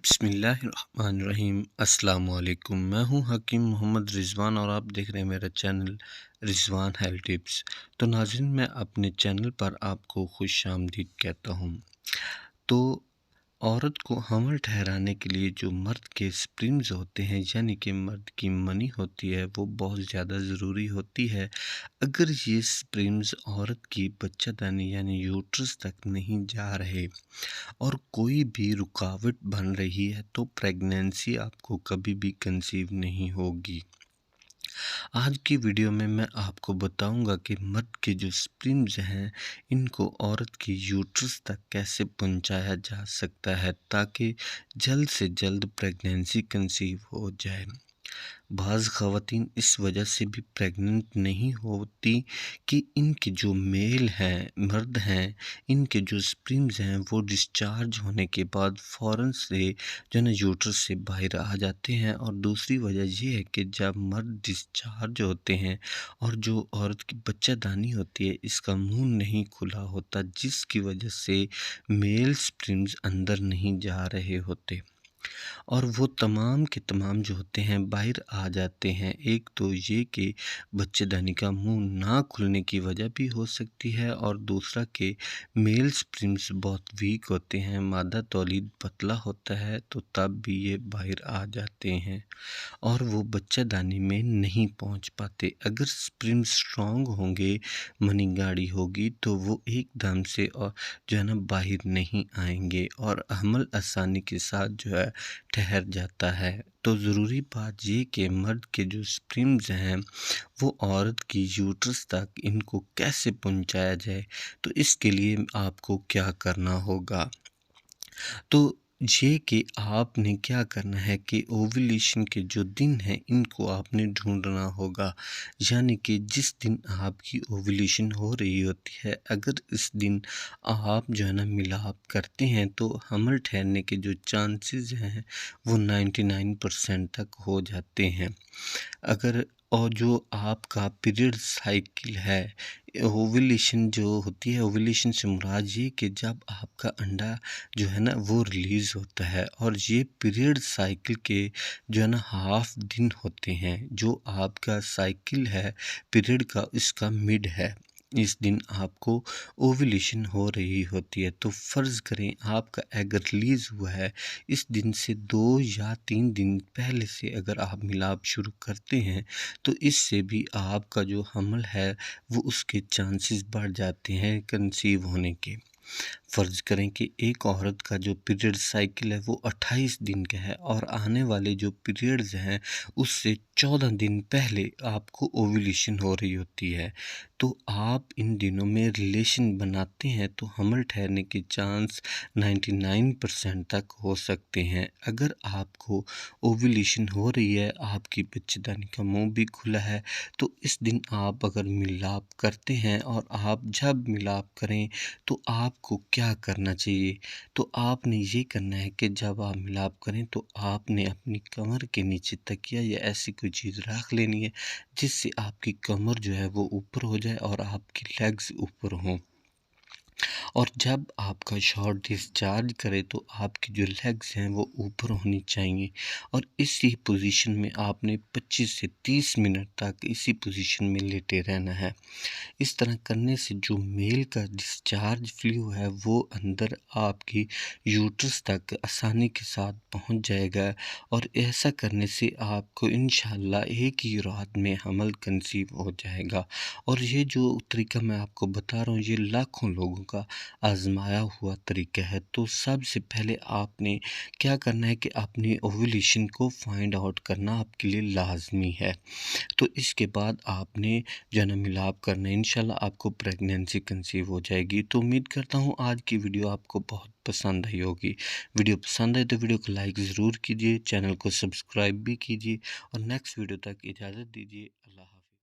बिस्मिल्लाहिर्रहमानिर्रहीम। अस्सलाम वालेकुम। मैं हूं हकीम मोहम्मद रिजवान और आप देख रहे हैं मेरा चैनल रिजवान हेल्थ टिप्स। तो नाज़रीन, मैं अपने चैनल पर आपको खुश आमदीद कहता हूं। तो औरत को हमल ठहराने के लिए जो मर्द के स्पर्म्स होते हैं, यानी कि मर्द की मनी होती है, वो बहुत ज़्यादा ज़रूरी होती है। अगर ये स्पर्म्स औरत की बच्चादानी यानी यूट्रस तक नहीं जा रहे और कोई भी रुकावट बन रही है, तो प्रेगनेंसी आपको कभी भी कंसीव नहीं होगी। आज की वीडियो में मैं आपको बताऊंगा कि मर्द के जो स्पर्म्स हैं, इनको औरत की यूट्रस तक कैसे पहुंचाया जा सकता है ताकि जल्द से जल्द प्रेगनेंसी कंसीव हो जाए। बाज़ ख़वातीन इस वजह से भी प्रेग्नेंट नहीं होती कि इनके जो मेल हैं, मर्द हैं, इनके जो स्पर्म्स हैं वो डिस्चार्ज होने के बाद फ़ौरन से जो है ना यूट्रस से बाहर आ जाते हैं। और दूसरी वजह ये है कि जब मर्द डिस्चार्ज होते हैं और जो औरत की बच्चादानी होती है, इसका मुंह नहीं खुला होता, जिसकी वजह से मेल स्पर्म्स अंदर नहीं जा रहे होते और वो तमाम के तमाम जो होते हैं बाहर आ जाते हैं। एक तो ये कि बच्चेदानी का मुंह ना खुलने की वजह भी हो सकती है और दूसरा कि मेल स्पर्म्स बहुत वीक होते हैं, मादा तौलीद पतला होता है, तो तब भी ये बाहर आ जाते हैं और वो बच्चादानी में नहीं पहुंच पाते। अगर स्पर्म्स स्ट्रॉन्ग होंगे, मनी गाढ़ी होगी, तो वो एकदम से और जो है ना बाहर नहीं आएंगे और हमल आसानी के साथ जो है ठहर जाता है। तो ज़रूरी बात ये कि मर्द के जो स्पर्म्स हैं वो औरत की यूट्रस तक इनको कैसे पहुंचाया जाए, तो इसके लिए आपको क्या करना होगा। तो ये कि आपने क्या करना है कि ओव्यूलेशन के जो दिन हैं, इनको आपने ढूंढना होगा, यानी कि जिस दिन आपकी ओव्यूलेशन हो रही होती है, अगर इस दिन आप जो है ना मिलाप करते हैं, तो हमल ठहरने के जो चांसेस हैं वो 99% तक हो जाते हैं। अगर और जो आपका पीरियड साइकिल है, ओव्यूलेशन जो होती है, ओव्यूलेशन से मुराद ये कि जब आपका अंडा जो है ना वो रिलीज़ होता है, और ये पीरियड साइकिल के जो है ना हाफ दिन होते हैं। जो आपका साइकिल है पीरियड का, इसका मिड है, इस दिन आपको ओव्यूलेशन हो रही होती है। तो फ़र्ज़ करें आपका एग रिलीज़ हुआ है, इस दिन से 2 या 3 दिन पहले से अगर आप मिलाप शुरू करते हैं, तो इससे भी आपका जो हमल है वो उसके चांसेस बढ़ जाते हैं कंसीव होने के। फ़र्ज़ करें कि एक औरत का जो पीरियड साइकिल है वो 28 दिन का है और आने वाले जो पीरियड्स हैं उससे 14 दिन पहले आपको ओव्यूलेशन हो रही होती है। तो आप इन दिनों में रिलेशन बनाते हैं तो हमल ठहरने के चांस 99% तक हो सकते हैं। अगर आपको ओव्यूलेशन हो रही है, आपकी बच्चेदानी का मुंह भी खुला है, तो इस दिन आप अगर मिलाप करते हैं, और आप जब मिलाप करें तो आपको क्या करना चाहिए। तो आपने ये करना है कि जब आप मिलाप करें तो आपने अपनी कमर के नीचे तकिया या ऐसी कोई चीज़ रख लेनी है, जिससे आपकी कमर जो है वो ऊपर हो जाए और आपकी लेग्स ऊपर हों। और जब आपका शॉट डिस्चार्ज करे तो आपकी जो लेग्स हैं वो ऊपर होनी चाहिए, और इसी पोजीशन में आपने 25 से 30 मिनट तक इसी पोजीशन में लेटे रहना है। इस तरह करने से जो मेल का डिस्चार्ज फ्लू है वो अंदर आपकी यूट्रस तक आसानी के साथ पहुंच जाएगा, और ऐसा करने से आपको इंशाल्लाह एक ही रात में हमल कंसीव हो जाएगा। और ये जो तरीका मैं आपको बता रहा हूँ, ये लाखों लोगों का आजमाया हुआ तरीका है। तो सबसे पहले आपने क्या करना है कि अपनी ओव्यूलेशन को फाइंड आउट करना आपके लिए लाजमी है। तो इसके बाद आपने जो है ना मिलाप करना है, इंशाल्लाह आपको प्रेगनेंसी कंसीव हो जाएगी। तो उम्मीद करता हूँ आज की वीडियो आपको बहुत पसंद आई होगी। वीडियो पसंद आए तो वीडियो को लाइक ज़रूर कीजिए, चैनल को सब्सक्राइब भी कीजिए, और नेक्स्ट वीडियो तक इजाज़त दीजिए।